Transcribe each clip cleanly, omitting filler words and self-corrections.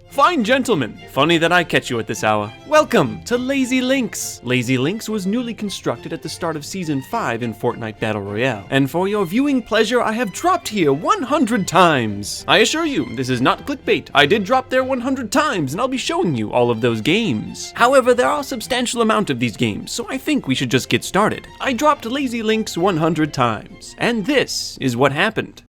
Fine gentlemen, funny that I catch you at this hour. Welcome to Lazy Links. Lazy Links was newly constructed at the start of Season 5 in Fortnite Battle Royale, and for your viewing pleasure I have dropped here 100 times. I assure you, this is not clickbait. I did drop there 100 times, and I'll be showing you all of those games. However, there are a substantial amount of these games, so I think we should just get started. I dropped Lazy Links 100 times, and this is what happened.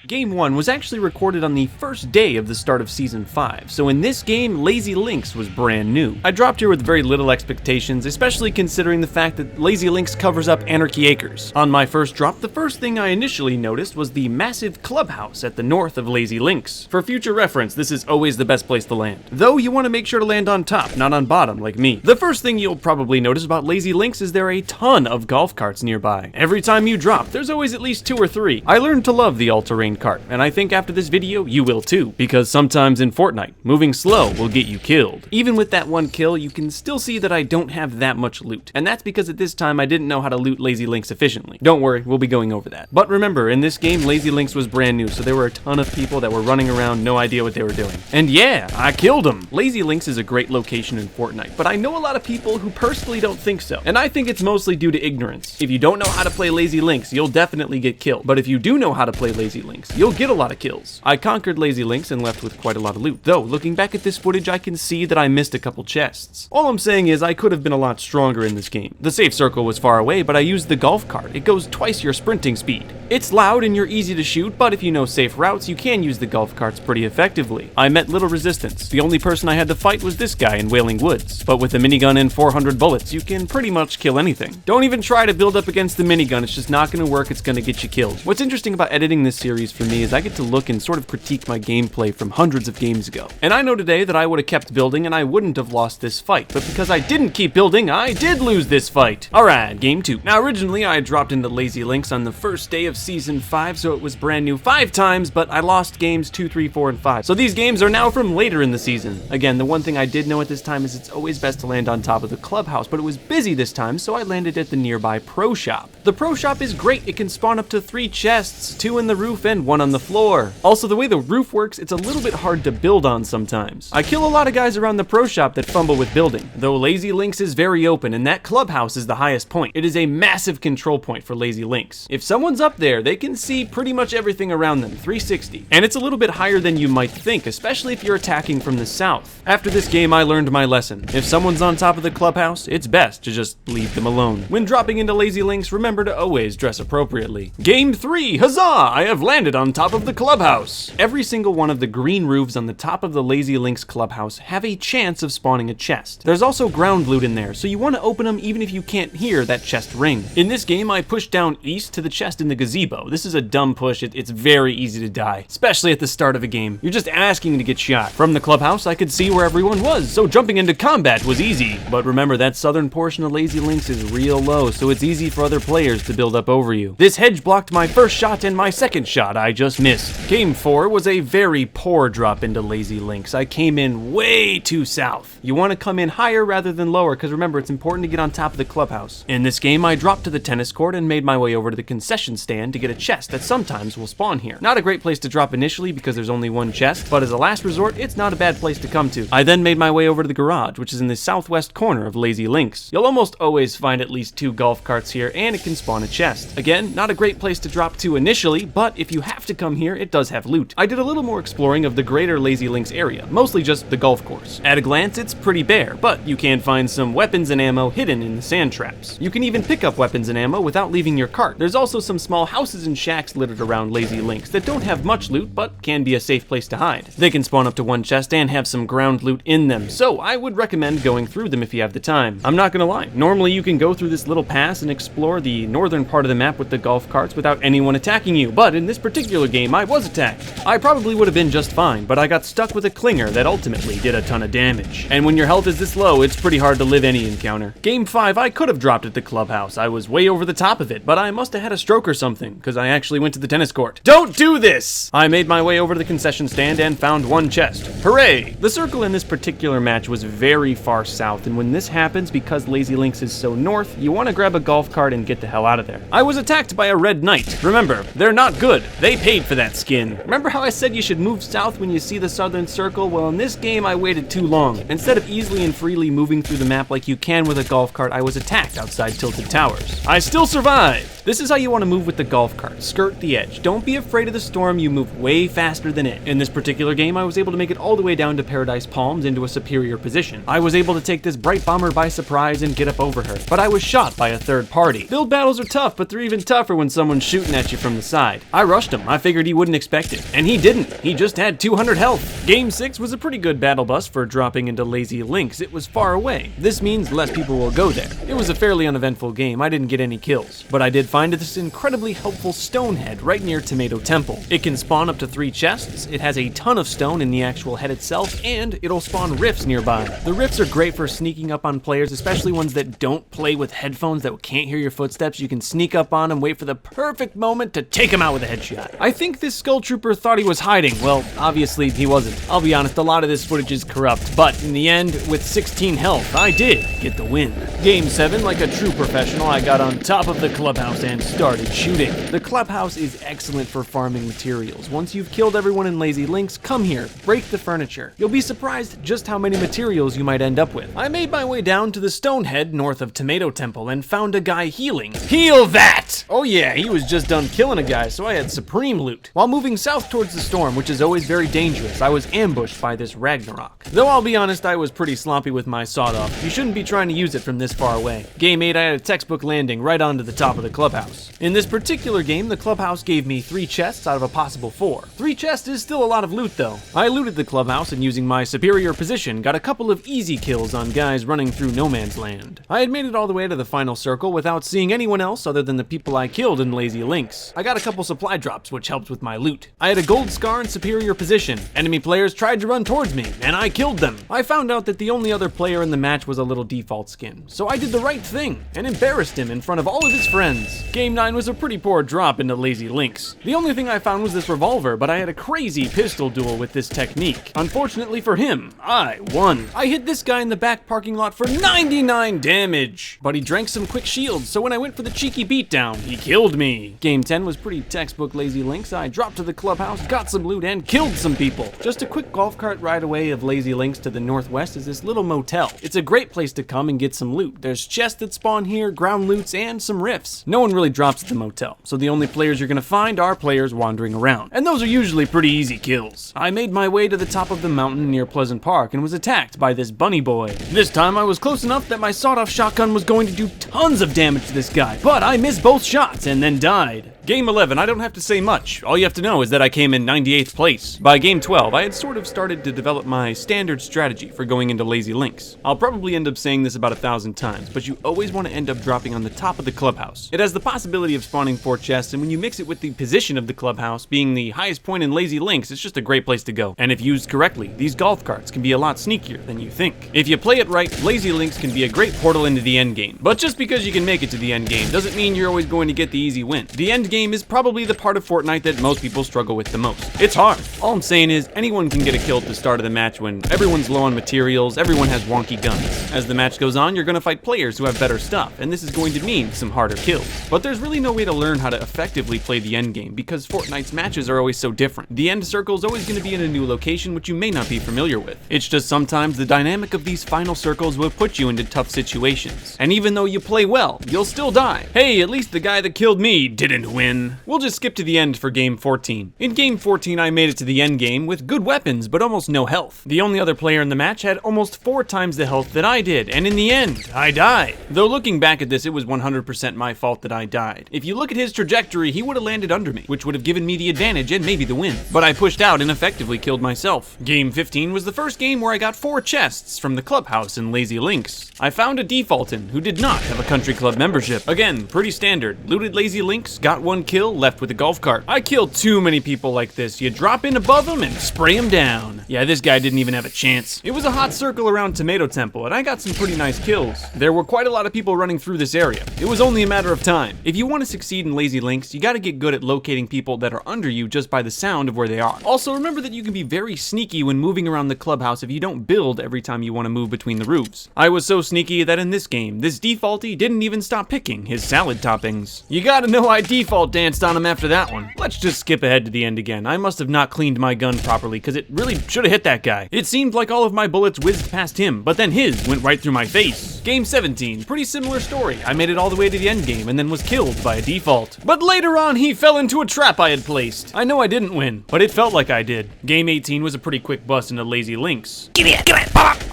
Game 1 was actually recorded on the first day of the start of Season 5, so in this game, Lazy Links was brand new. I dropped here with very little expectations, especially considering the fact that Lazy Links covers up Anarchy Acres. On my first drop, the first thing I initially noticed was the massive clubhouse at the north of Lazy Links. For future reference, this is always the best place to land. Though you want to make sure to land on top, not on bottom like me. The first thing you'll probably notice about Lazy Links is there are a ton of golf carts nearby. Every time you drop, there's always at least 2 or 3. I learned to love the all-terrain cart, and I think after this video, you will too. Because sometimes in Fortnite, moving slow will get you killed. Even with that one kill, you can still see that I don't have that much loot. And that's because at this time, I didn't know how to loot Lazy Links efficiently. Don't worry, we'll be going over that. But remember, in this game, Lazy Links was brand new, so there were a ton of people that were running around, no idea what they were doing. And yeah, I killed them! Lazy Links is a great location in Fortnite, but I know a lot of people who personally don't think so. And I think it's mostly due to ignorance. If you don't know how to play Lazy Links, you'll definitely get killed. But if you do know how to play Lazy Links, you'll get a lot of kills. I conquered Lazy Links and left with quite a lot of loot. Though, looking back at this footage, I can see that I missed a couple chests. All I'm saying is I could have been a lot stronger in this game. The safe circle was far away, but I used the golf cart. It goes twice your sprinting speed. It's loud and you're easy to shoot, but if you know safe routes, you can use the golf carts pretty effectively. I met little resistance. The only person I had to fight was this guy in Wailing Woods. But with a minigun and 400 bullets, you can pretty much kill anything. Don't even try to build up against the minigun, it's just not gonna work, it's gonna get you killed. What's interesting about editing this series for me is I get to look and sort of critique my gameplay from hundreds of games ago. And I know today that I would have kept building and I wouldn't have lost this fight, but because I didn't keep building, I did lose this fight. Alright, game 2. Now originally I dropped into Lazy Links on the first day of Season 5, so it was brand new 5 times, but I lost games 2, 3, 4, and 5. So these games are now from later in the season. Again, the one thing I did know at this time is it's always best to land on top of the clubhouse, but it was busy this time, so I landed at the nearby pro shop. The pro shop is great, it can spawn up to 3 chests, 2 in the roof and 1 on the floor. Also, the way the roof works, it's a little bit hard to build on sometimes. I kill a lot of guys around the pro shop that fumble with building, though Lazy Links is very open and that clubhouse is the highest point. It is a massive control point for Lazy Links. If someone's up there, they can see pretty much everything around them, 360. And it's a little bit higher than you might think, especially if you're attacking from the south. After this game, I learned my lesson. If someone's on top of the clubhouse, it's best to just leave them alone. When dropping into Lazy Links, remember to always dress appropriately. Game 3, huzzah! I have landed on top of the clubhouse. Every single one of the green roofs on the top of the Lazy Links clubhouse have a chance of spawning a chest. There's also ground loot in there, so you want to open them even if you can't hear that chest ring. In this game, I pushed down east to the chest in the gazebo. This is a dumb push, it's very easy to die, especially at the start of a game. You're just asking to get shot. From the clubhouse, I could see where everyone was, so jumping into combat was easy. But remember, that southern portion of Lazy Links is real low, so it's easy for other players to build up over you. This hedge blocked my first shot and my second shot I just missed. Game 4 was a very poor drop into Lazy Links. I came in way too south. You want to come in higher rather than lower, because remember, it's important to get on top of the clubhouse. In this game, I dropped to the tennis court and made my way over to the concession stand to get a chest that sometimes will spawn here. Not a great place to drop initially because there's only one chest, but as a last resort, it's not a bad place to come to. I then made my way over to the garage, which is in the southwest corner of Lazy Links. You'll almost always find at least 2 golf carts here, and it can spawn a chest. Again, not a great place to drop to initially, but if you have to come here, it does have loot. I did a little more exploring of the greater Lazy Links area, mostly just the golf course. At a glance, it's pretty bare, but you can find some weapons and ammo hidden in the sand traps. You can even pick up weapons and ammo without leaving your cart. There's also some small houses and shacks littered around Lazy Links that don't have much loot, but can be a safe place to hide. They can spawn up to 1 chest and have some ground loot in them, so I would recommend going through them if you have the time. I'm not gonna lie, normally you can go through this little pass and explore the northern part of the map with the golf carts without anyone attacking you, but in this particular game, I was attacked. I probably would have been just fine, but I got stuck with a clinger that ultimately did a ton of damage. And when your health is this low, it's pretty hard to live any encounter. Game 5, I could have dropped at the clubhouse. I was way over the top of it, but I must have had a stroke or something, because I actually went to the tennis court. Don't do this! I made my way over to the concession stand and found 1 chest. Hooray! The circle in this particular match was very far south, and when this happens, because Lazy Links is so north, you want to grab a golf cart and get the hell out of there. I was attacked by a red knight. Remember, they're not good. They paid for that skin. Remember how I said you should move south when you see the southern circle? Well, in this game, I waited too long. Instead of easily and freely moving through the map like you can with a golf cart, I was attacked outside Tilted Towers. I still survived. This is how you want to move with the golf cart. Skirt the edge. Don't be afraid of the storm, you move way faster than it. In this particular game, I was able to make it all the way down to Paradise Palms into a superior position. I was able to take this bright bomber by surprise and get up over her, but I was shot by a third party. Build battles are tough, but they're even tougher when someone's shooting at you from the side. I rushed him. I figured he wouldn't expect it, and he didn't. He just had 200 health. Game 6 was a pretty good battle bus for dropping into Lazy Links. It was far away. This means less people will go there. It was a fairly uneventful game. I didn't get any kills, but I did find this incredibly helpful stone head right near Tomato Temple. It can spawn up to 3 chests, it has a ton of stone in the actual head itself, and it'll spawn rifts nearby. The rifts are great for sneaking up on players, especially ones that don't play with headphones that can't hear your footsteps. You can sneak up on them, wait for the perfect moment to take him out with a headshot. I think this Skull Trooper thought he was hiding. Well, obviously he wasn't. I'll be honest, a lot of this footage is corrupt, but in the end, with 16 health, I did get the win. Game 7, like a true professional, I got on top of the clubhouse and started shooting. The clubhouse is excellent for farming materials. Once you've killed everyone in Lazy Links, come here, break the furniture. You'll be surprised just how many materials you might end up with. I made my way down to the Stonehead north of Tomato Temple and found a guy healing. Heal that! Oh yeah, he was just done killing a guy, so I had supreme loot. While moving south towards the storm, which is always very dangerous, I was ambushed by this Ragnarok. Though I'll be honest, I was pretty sloppy with my sawed-off. You shouldn't be trying to use it from this far away. Game 8, I had a textbook landing right onto the top of the clubhouse. In this particular game, the clubhouse gave me 3 chests out of a possible 4. 3 chests is still a lot of loot though. I looted the clubhouse and using my superior position, got a couple of easy kills on guys running through no man's land. I had made it all the way to the final circle without seeing anyone else other than the people I killed in Lazy Links. I got a couple supply drops which helped with my loot. I had a gold scar in superior position. Enemy players tried to run towards me and I killed them. I found out that the only other player in the match was a little default skin, so I did the right thing and embarrassed him in front of all of his friends. Game 9 was a pretty poor drop into Lazy Links. The only thing I found was this revolver, but I had a crazy pistol duel with this technique. Unfortunately for him, I won. I hit this guy in the back parking lot for 99 damage, but he drank some quick shields, so when I went for the cheeky beatdown, he killed me. Game 10 was pretty textbook Lazy Links. I dropped to the clubhouse, got some loot, and killed some people. Just a quick golf cart ride away of Lazy Links to the northwest is this little motel. It's a great place to come and get some loot. There's chests that spawn here, ground loots, and some rifts. No one really drops at the motel, so the only players you're gonna find are players wandering around, and those are usually pretty easy kills. I made my way to the top of the mountain near Pleasant Park and was attacked by this bunny boy. This time I was close enough that my sawed-off shotgun was going to do tons of damage to this guy, but I missed both shots and then died. Game 11, I don't have to say much. All you have to know is that I came in 98th place. By game 12, I had sort of started to develop my standard strategy for going into Lazy Links. I'll probably end up saying this about 1,000 times, but you always want to end up dropping on the top of the clubhouse. It has the possibility of spawning 4 chests, and when you mix it with the position of the clubhouse being the highest point in Lazy Links, it's just a great place to go. And if used correctly, these golf carts can be a lot sneakier than you think. If you play it right, Lazy Links can be a great portal into the end game. But just because you can make it to the end game doesn't mean you're always going to get the easy win. The end game is probably the part of Fortnite that most people struggle with the most. It's hard. All I'm saying is anyone can get a kill at the start of the match when everyone's low on materials, everyone has wonky guns. As the match goes on, you're going to fight players who have better stuff, and this is going to mean some harder kills. But there's really no way to learn how to effectively play the end game because Fortnite's matches are always so different. The end circle is always going to be in a new location which you may not be familiar with. It's just sometimes the dynamic of these final circles will put you into tough situations. And even though you play well, you'll still die. Hey, at least the guy that killed me didn't win. We'll just skip to the end for game 14. In game 14, I made it to the end game with good weapons, but almost no health. The only other player in the match had almost 4 times the health that I did, and in the end, I died. Though looking back at this, it was 100% my fault that I died. If you look at his trajectory, he would have landed under me, which would have given me the advantage and maybe the win. But I pushed out and effectively killed myself. Game 15 was the first game where I got 4 chests from the clubhouse in Lazy Links. I found a defaultin who did not have a country club membership. Again, pretty standard. Looted Lazy Links, got 1 kill, left with a golf cart. I killed too many people like this. You drop in above them and spray them down. Yeah, this guy didn't even have a chance. It was a hot circle around Tomato Temple, and I got some pretty nice kills. There were quite a lot of people running through this area. It was only a matter of time. If you want to succeed in Lazy Links, you gotta get good at locating people that are under you just by the sound of where they are. Also, remember that you can be very sneaky when moving around the clubhouse if you don't build every time you want to move between the roofs. I was so sneaky that in this game, this defaulty didn't even stop picking his salad toppings. You gotta know I default default danced on him after that one. Let's just skip ahead to the end again. I must have not cleaned my gun properly, because it really should have hit that guy. It seemed like all of my bullets whizzed past him, but then his went right through my face. Game 17, pretty similar story. I made it all the way to the end game and then was killed by a default. But later on, he fell into a trap I had placed. I know I didn't win, but it felt like I did. Game 18 was a pretty quick bust into Lazy Links. Give me it!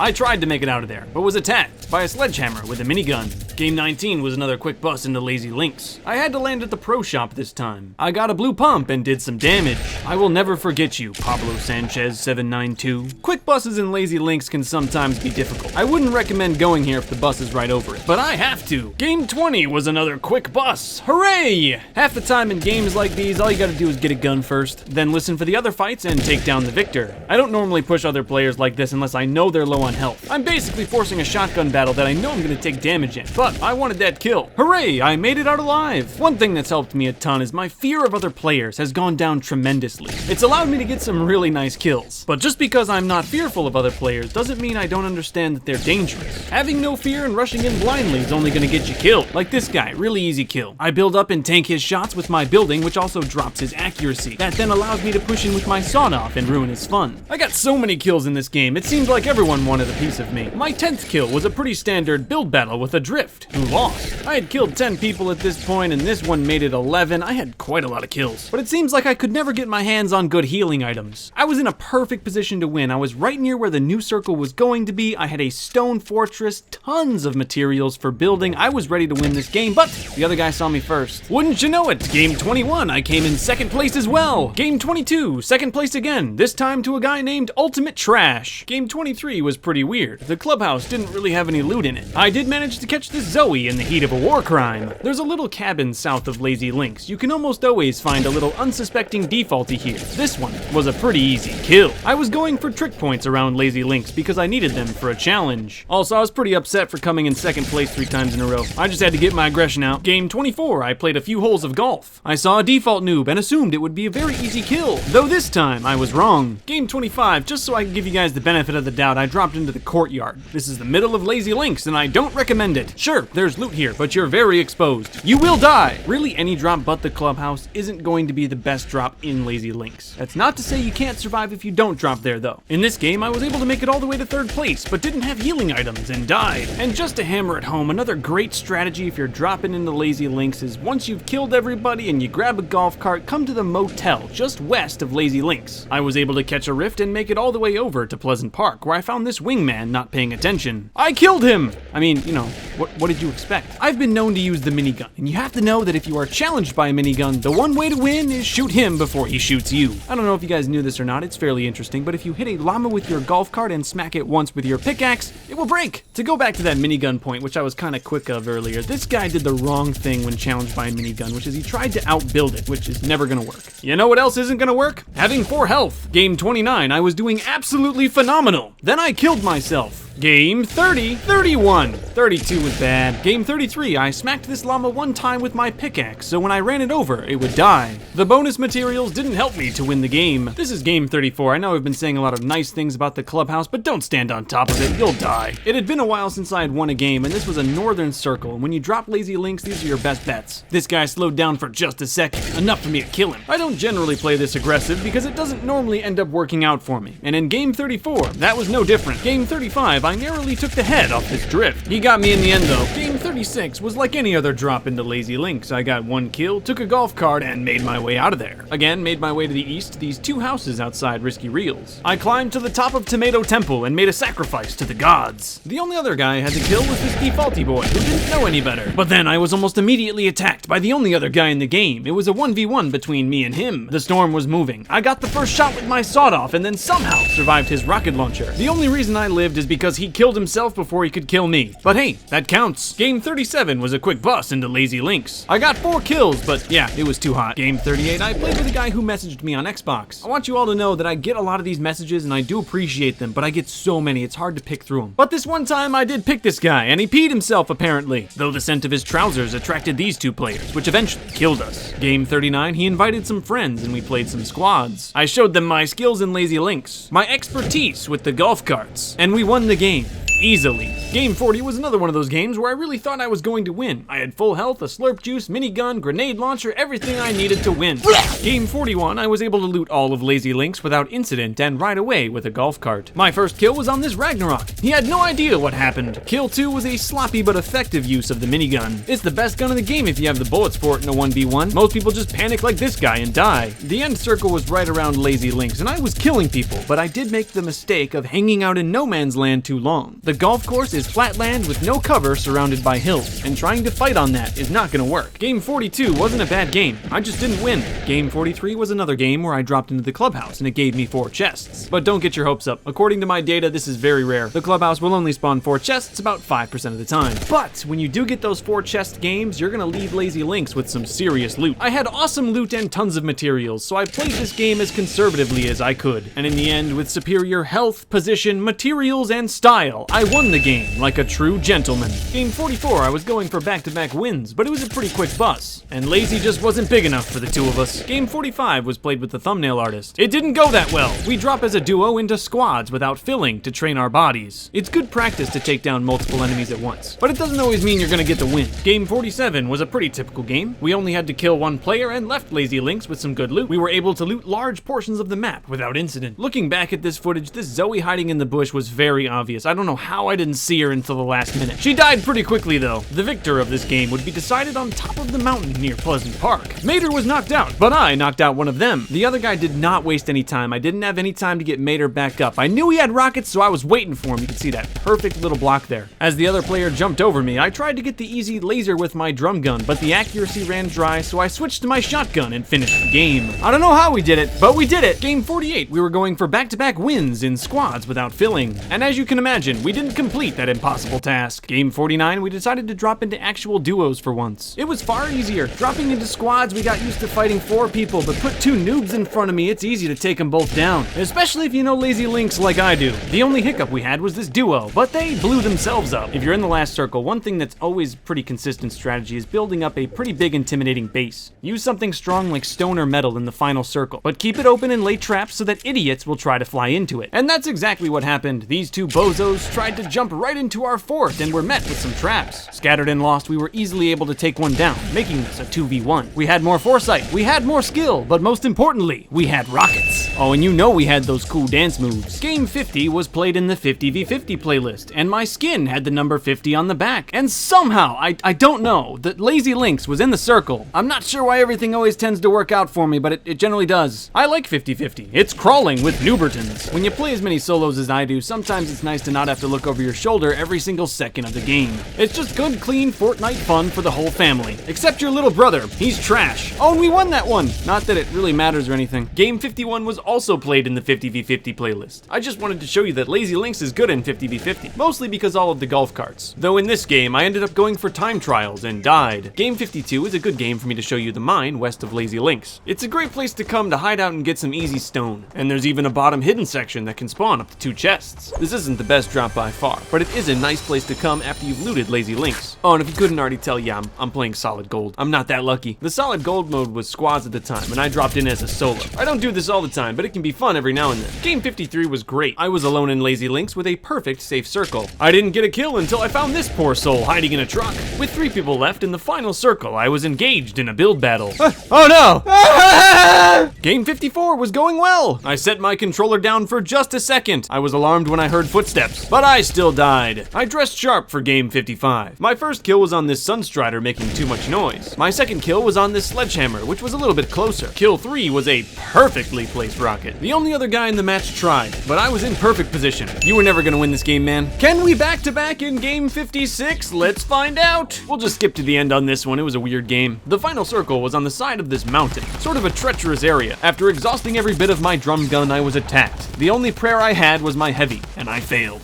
I tried to make it out of there, but was attacked by a sledgehammer with a minigun. Game 19 was another quick bust into Lazy Links. I had to land at the pro shop this time. I got a blue pump and did some damage. I will never forget you, Pablo Sanchez 792. Quick buses in Lazy Links can sometimes be difficult. I wouldn't recommend going here if the bus is right over it, but I have to. Game 20 was another quick bus. Hooray! Half the time in games like these, all you gotta do is get a gun first, then listen for the other fights and take down the victor. I don't normally push other players like this unless I know they're low on health. I'm basically forcing a shotgun battle that I know I'm gonna take damage in, but I wanted that kill. Hooray, I made it out alive. One thing that's helped me a ton is my fear of other players has gone down tremendously. It's allowed me to get some really nice kills. But just because I'm not fearful of other players doesn't mean I don't understand that they're dangerous. Having no fear and rushing in blindly is only gonna get you killed. Like this guy, really easy kill. I build up and tank his shots with my building, which also drops his accuracy. That then allows me to push in with my sawed-off and ruin his fun. I got so many kills in this game, it seemed like everyone wanted a piece of me. My 10th kill was a pretty standard build battle with a drift, who lost. I had killed 10 people at this point, and this one made it 11. I had quite a lot of kills. But it seems like I could never get my hands on good healing items. I was in a perfect position to win. I was right near where the new circle was going to be. I had a stone fortress, tons of materials for building. I was ready to win this game, but the other guy saw me first. Wouldn't you know it? Game 21, I came in second place as well. Game 22, second place again, this time to a guy named Ultimate Trash. Game 23 was pretty weird. The clubhouse didn't really have any loot in it. I did manage to catch this Zoe in the heat of a war crime. There's a little cabin south of Lazy Links. You can almost always find a little unsuspecting defaulty here. This one was a pretty easy kill. I was going for trick points around Lazy Links because I needed them for a challenge. Also, I was pretty upset for coming in second place 3 times in a row. I just had to get my aggression out. Game 24, I played a few holes of golf. I saw a default noob and assumed it would be a very easy kill, though this time I was wrong. Game 25, just so I can give you guys the benefit of the doubt, I dropped into the courtyard. This is the middle of Lazy Links and I don't recommend it. Sure, there's loot here, but you're very exposed. You will die. Really, any drop but the clubhouse isn't going to be the best drop in Lazy Links. That's not to say you can't survive if you don't drop there though. In this game, I was able to make it all the way to 3rd place, but didn't have healing items and died. And just to hammer it home, another great strategy if you're dropping into Lazy Links is once you've killed everybody and you grab a golf cart, come to the motel just west of Lazy Links. I was able to catch a rift and make it all the way over to Pleasant Park, where I found this wingman not paying attention. I killed him! I mean, you know, what did you expect? I've been known to use the minigun, and you have to know that if you are challenged by a minigun, the one way to win is shoot him before he shoots you. I don't know if you guys knew this or not, it's fairly interesting, but if you hit a llama with your golf cart and smack it once with your pickaxe, it will break. To go back to that minigun point, which I was kind of quick of earlier, this guy did the wrong thing when challenged by a minigun, which is he tried to outbuild it, which is never gonna work. You know what else isn't gonna work? Having 4 health. Game 29, I was doing absolutely phenomenal. Then I killed myself. Game 30, 31. 32 was bad. Game 33, I smacked this llama one time with my pickaxe, so when I ran it over, it would die. The bonus materials didn't help me to win the game. This is game 34. I know I've been saying a lot of nice things about the clubhouse, but don't stand on top of it, you'll die. It had been a while since I had won a game, and this was a northern circle, and when you drop Lazy Links, these are your best bets. This guy slowed down for just a second, enough for me to kill him. I don't generally play this aggressive because it doesn't normally end up working out for me, and in game 34, that was no different. Game 35, I narrowly took the head off this drift. He got me in the end though. Game 36 was like any other drop into Lazy Links. I got 1 kill, took a golf cart, and made my way out of there. Again, made my way to the east, these 2 houses outside Risky Reels. I climbed to the top of Tomato Temple and made a sacrifice to the gods. The only other guy I had to kill was this defaulty boy who didn't know any better. But then I was almost immediately attacked by the only other guy in the game. It was a 1v1 between me and him. The storm was moving. I got the first shot with my sawed-off and then somehow survived his rocket launcher. The only reason I lived is because he killed himself before he could kill me. But hey, that counts. Game 37 was a quick bust into Lazy Links. I got 4 kills, but yeah, it was too hot. Game 38, I played with a guy who messaged me on Xbox. I want you all to know that I get a lot of these messages and I do appreciate them, but I get so many, it's hard to pick through them. But this one time I did pick this guy, and he peed himself apparently, though the scent of his trousers attracted these 2 players, which eventually killed us. Game 39, he invited some friends and we played some squads. I showed them my skills in Lazy Links, my expertise with the golf carts, and we won the game. easily. Game 40 was another one of those games where I really thought I was going to win. I had full health, a slurp juice, minigun, grenade launcher, everything I needed to win. Game 41, I was able to loot all of Lazy Link's without incident and ride away with a golf cart. My first kill was on this Ragnarok. He had no idea what happened. Kill 2 was a sloppy but effective use of the minigun. It's the best gun in the game if you have the bullets for it in a 1v1. Most people just panic like this guy and die. The end circle was right around Lazy Link's and I was killing people, but I did make the mistake of hanging out in no man's land too long. The golf course is flat land with no cover surrounded by hills, and trying to fight on that is not gonna work. Game 42 wasn't a bad game, I just didn't win. Game 43 was another game where I dropped into the clubhouse and it gave me 4 chests. But don't get your hopes up. According to my data, this is very rare. The clubhouse will only spawn 4 chests about 5% of the time. But when you do get those 4 chest games, you're gonna leave Lazy Link's with some serious loot. I had awesome loot and tons of materials, so I played this game as conservatively as I could. And in the end, with superior health, position, materials, and style, I won the game like a true gentleman. Game 44, I was going for back-to-back wins, but it was a pretty quick bus, and Lazy just wasn't big enough for the two of us. Game 45 was played with the thumbnail artist. It didn't go that well. We drop as a duo into squads without filling to train our bodies. It's good practice to take down multiple enemies at once, but it doesn't always mean you're gonna get the win. Game 47 was a pretty typical game. We only had to kill 1 player and left Lazy Link's with some good loot. We were able to loot large portions of the map without incident. Looking back at this footage, this Zoe hiding in the bush was very obvious. I don't know how I didn't see her until the last minute. She died pretty quickly though. The victor of this game would be decided on top of the mountain near Pleasant Park. Maeder was knocked out, but I knocked out one of them. The other guy did not waste any time. I didn't have any time to get Maeder back up. I knew he had rockets, so I was waiting for him. You can see that perfect little block there. As the other player jumped over me, I tried to get the easy laser with my drum gun, but the accuracy ran dry, so I switched to my shotgun and finished the game. I don't know how we did it, but we did it! Game 48, we were going for back-to-back wins in squads without filling. And as you can imagine, we didn't complete that impossible task. Game 49, we decided to drop into actual duos for once. It was far easier. Dropping into squads, we got used to fighting 4 people, but put 2 noobs in front of me, it's easy to take them both down. Especially if you know Lazy Link's like I do. The only hiccup we had was this duo, but they blew themselves up. If you're in the last circle, one thing that's always pretty consistent strategy is building up a pretty big intimidating base. Use something strong like stone or metal in the final circle, but keep it open and lay traps so that idiots will try to fly into it. And that's exactly what happened. These 2 bozos tried to jump right into our fort and were met with some traps. Scattered and lost, we were easily able to take one down, making this a 2v1. We had more foresight, we had more skill, but most importantly, we had rockets. Oh, and you know we had those cool dance moves. Game 50 was played in the 50v50 playlist, and my skin had the number 50 on the back. And somehow, I don't know, that Lazy Link's was in the circle. I'm not sure why everything always tends to work out for me, but it generally does. I like 50-50. It's crawling with Newbertons. When you play as many solos as I do, sometimes it's nice to not have to look over your shoulder every single second of the game. It's just good, clean Fortnite fun for the whole family. Except your little brother. He's trash. Oh, and we won that one. Not that it really matters or anything. Game 51 was also played in the 50v50 playlist. I just wanted to show you that Lazy Link's is good in 50v50, mostly because all of the golf carts. Though in this game, I ended up going for time trials and died. Game 52 is a good game for me to show you the mine west of Lazy Link's. It's a great place to come to hide out and get some easy stone. And there's even a bottom hidden section that can spawn up to 2 chests. This isn't the best drop by far, but it is a nice place to come after you've looted Lazy Link's. Oh, and if you couldn't already tell, yeah, I'm playing solid gold. I'm not that lucky. The solid gold mode was squads at the time, and I dropped in as a solo. I don't do this all the time, but it can be fun every now and then. Game 53 was great. I was alone in Lazy Link's with a perfect safe circle. I didn't get a kill until I found this poor soul hiding in a truck. With 3 people left in the final circle, I was engaged in a build battle. Oh no! Game 54 was going well. I set my controller down for just a second. I was alarmed when I heard footsteps, but I still died. I dressed sharp for game 55. My first kill was on this Sunstrider making too much noise. My second kill was on this Sledgehammer, which was a little bit closer. Kill 3 was a perfectly placed rocket. The only other guy in the match tried, but I was in perfect position. You were never gonna win this game, man. Can we back-to-back in game 56? Let's find out. We'll just skip to the end on this one. It was a weird game. The final circle was on the side of this mountain, sort of a treacherous area. After exhausting every bit of my drum gun, I was attacked. The only prayer I had was my heavy, and I failed.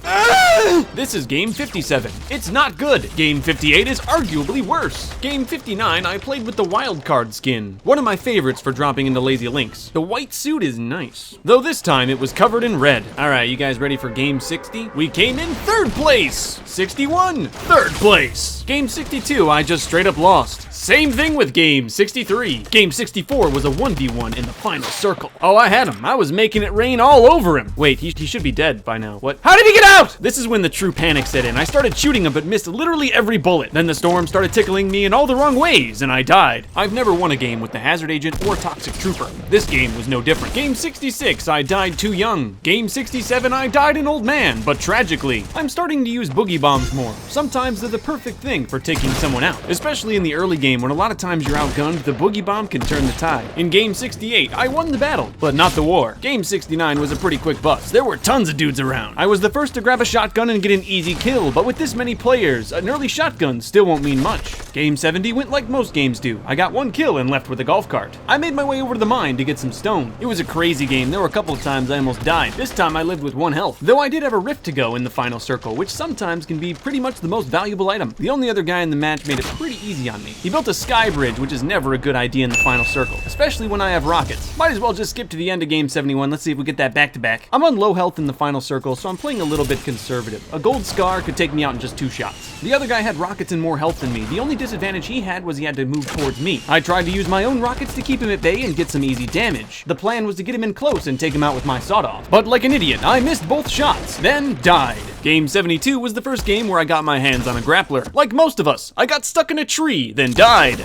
This is game 57. It's not good. Game 58 is arguably worse. Game 59, I played with the wildcard skin. One of my favorites for dropping into Lazy Link's. The white suit is nice, though this time it was covered in red. All right, you guys ready for game 60? We came in 3rd place. 61, 3rd place. Game 62, I just straight up lost. Same thing with game 63. Game 64 was a 1v1 in the final circle. Oh, I had him. I was making it rain all over him. Wait, he should be dead by now. What? How did he get out? This is is when the true panic set in. I started shooting him but missed literally every bullet. Then the storm started tickling me in all the wrong ways and I died. I've never won a game with the hazard agent or toxic trooper. This game was no different. Game 66, I died too young. Game 67, I died an old man, but tragically, I'm starting to use boogie bombs more. Sometimes they're the perfect thing for taking someone out, especially in the early game when a lot of times you're outgunned, the boogie bomb can turn the tide. In Game 68, I won the battle, but not the war. Game 69 was a pretty quick bust. There were tons of dudes around. I was the first to grab a shotgun and get an easy kill, but with this many players, an early shotgun still won't mean much. Game 70 went like most games do. I got one kill and left with a golf cart. I made my way over to the mine to get some stone. It was a crazy game. There were a couple of times I almost died. This time I lived with 1 health, though I did have a rift to go in the final circle, which sometimes can be pretty much the most valuable item. The only other guy in the match made it pretty easy on me. He built a sky bridge, which is never a good idea in the final circle, especially when I have rockets. Might as well just skip to the end of Game 71. Let's see if we get that back-to-back. I'm on low health in the final circle, so I'm playing a little bit conservative. A gold scar could take me out in just 2 shots. The other guy had rockets and more health than me. The only disadvantage he had was he had to move towards me. I tried to use my own rockets to keep him at bay and get some easy damage. The plan was to get him in close and take him out with my sawed-off. But like an idiot, I missed both shots, then died. Game 72 was the first game where I got my hands on a grappler. Like most of us, I got stuck in a tree, then died.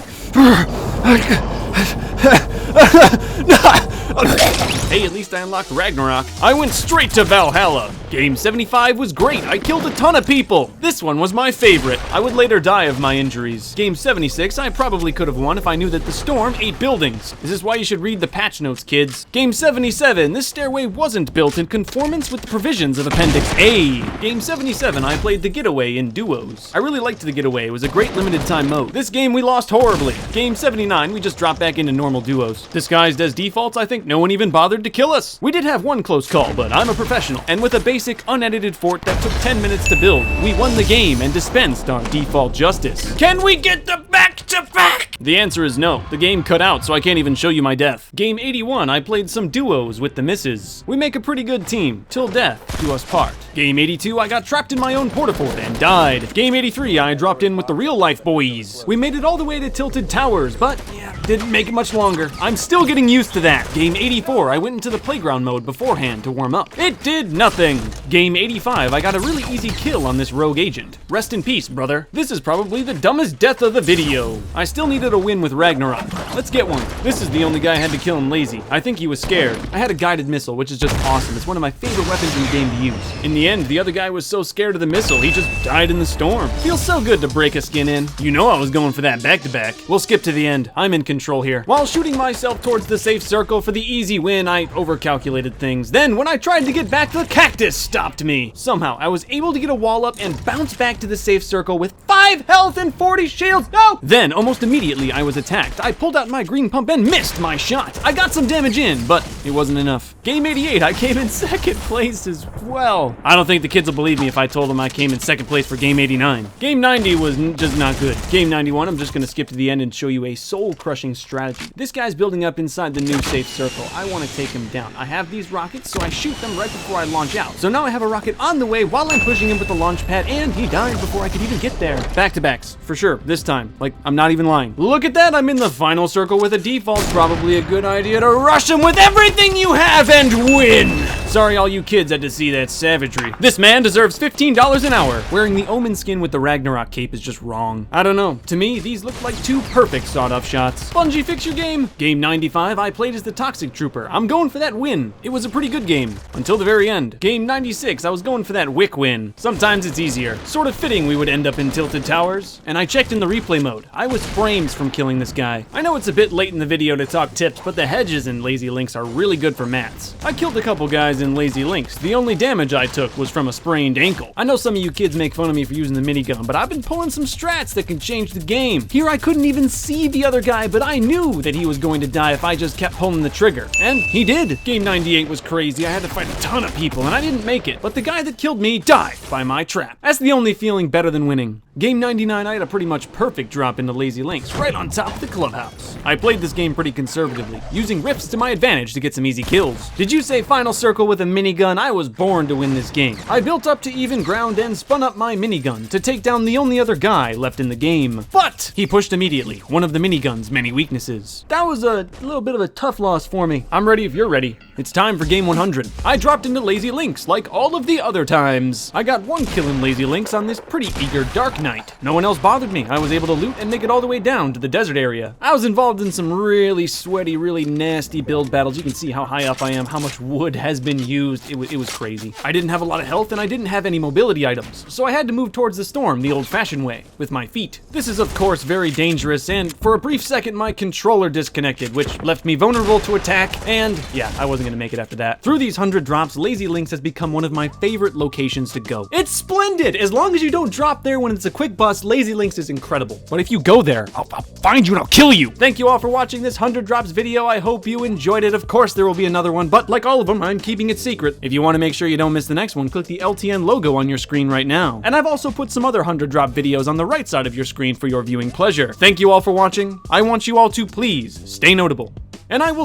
Hey, at least I unlocked Ragnarok. I went straight to Valhalla. Game 75 was great. I killed a ton of people. This one was my favorite. I would later die of my injuries. Game 76, I probably could have won if I knew that the storm ate buildings. This is why you should read the patch notes, kids. Game 77, this stairway wasn't built in conformance with the provisions of Appendix A. Game 77, I played the Getaway in duos. I really liked the Getaway. It was a great limited time mode. This game we lost horribly. Game 79, we just dropped back into normal duos. Disguised as defaults, I think no one even bothered to kill us. We did have one close call, but I'm a professional. And with a basic, unedited fort that took 10 minutes to build, we won the game and dispensed our default justice. Can we get the back-to-back? The answer is no. The game cut out, so I can't even show you my death. Game 81, I played some duos with the misses. We make a pretty good team. Till death do us part. Game 82, I got trapped in my own porta-fort and died. Game 83, I dropped in with the real-life boys. We made it all the way to Tilted Towers, but yeah, didn't make it much longer. I'm still getting used to that. Game 84, I went into the playground mode beforehand to warm up. It did nothing. Game 85, I got a really easy kill on this rogue agent. Rest in peace, brother. This is probably the dumbest death of the video. I still needed a win with Ragnarok. Let's get one. This is the only guy I had to kill him lazy. I think he was scared. I had a guided missile, which is just awesome. It's one of my favorite weapons in the game to use. In the end, the other guy was so scared of the missile, he just died in the storm. Feels so good to break a skin in. You know I was going for that back-to-back. We'll skip to the end. I'm in control here. While shooting myself towards the safe circle for the easy win, I overcalculated things. Then, when I tried to get back, the cactus stopped me. Somehow, I was able to get a wall up and bounce back to the safe circle with 5 health and 40 shields. No! Then, almost immediately, I was attacked. I pulled out my green pump and missed my shot. I got some damage in, but it wasn't enough. Game 88, I came in 2nd place as well. I don't think the kids will believe me if I told them I came in 2nd place for Game 89. Game 90 was just not good. Game 91, I'm just gonna skip to the end and show you a soul-crushing strategy. This guy's building up inside the new safe circle. I want to take him down. I have these rockets, so I shoot them right before I launch out. So now I have a rocket on the way while I'm pushing him with the launch pad, and he died before I could even get there. Back-to-backs, for sure, this time. Like, I'm not even lying. Look at that, I'm in the final circle with a default. Probably a good idea to rush him with everything you have and win! Sorry all you kids had to see that savagery. This man deserves $15 an hour. Wearing the Omen skin with the Ragnarok cape is just wrong. I don't know. To me, these look like 2 perfect sawed-off shots. Bungie, fix your game. Game 95, I played as the Toxic Trooper. I'm going for that win. It was a pretty good game. Until the very end. Game 96, I was going for that Wick win. Sometimes it's easier. Sort of fitting we would end up in Tilted Towers. And I checked in the replay mode. I was frames from killing this guy. I know it's a bit late in the video to talk tips, but the hedges in Lazy Links are really good for mats. I killed a couple guys in Lazy Links. The only damage I took was from a sprained ankle. I know some of you kids make fun of me for using the minigun, but I've been pulling some strats that can change the game. Here I couldn't even see the other guy, but I knew that he was going to die if I just kept pulling the trigger. And he did. Game 98 was crazy. I had to fight a ton of people and I didn't make it, but the guy that killed me died by my trap. That's the only feeling better than winning. Game 99, I had a pretty much perfect drop into Lazy Links, right on top of the clubhouse. I played this game pretty conservatively, using rifts to my advantage to get some easy kills. Did you say final circle with a minigun? I was born to win this game. I built up to even ground and spun up my minigun to take down the only other guy left in the game. But he pushed immediately, one of the minigun's many weaknesses. That was a little bit of a tough loss for me. I'm ready if you're ready. It's time for game 100. I dropped into Lazy Links like all of the other times. I got one kill in Lazy Links on this pretty eager dark night. No one else bothered me. I was able to loot and make it all the way down to the desert area. I was involved in some really sweaty, really nasty build battles. You can see how high up I am, how much wood has been used. It was crazy. I didn't have a lot of health and I didn't have any mobility items, so I had to move towards the storm the old-fashioned way, with my feet. This is of course very dangerous, and for a brief second my controller disconnected, which left me vulnerable to attack, and yeah, I wasn't gonna make it after that. Through these 100 drops, Lazy Links has become one of my favorite locations to go. It's splendid! As long as you don't drop there when it's a quick bust, Lazy Links is incredible. But if you go there, I'll find you and I'll kill you! Thank you all for watching this 100 drops video. I hope you enjoyed it. Of course there will be another one, but like all of them, I'm keeping it secret. If you want to make sure you don't miss the next one, click the LTN logo on your screen right now. And I've also put some other 100 drop videos on the right side of your screen for your viewing pleasure. Thank you all for watching. I want you all to please stay notable. And I will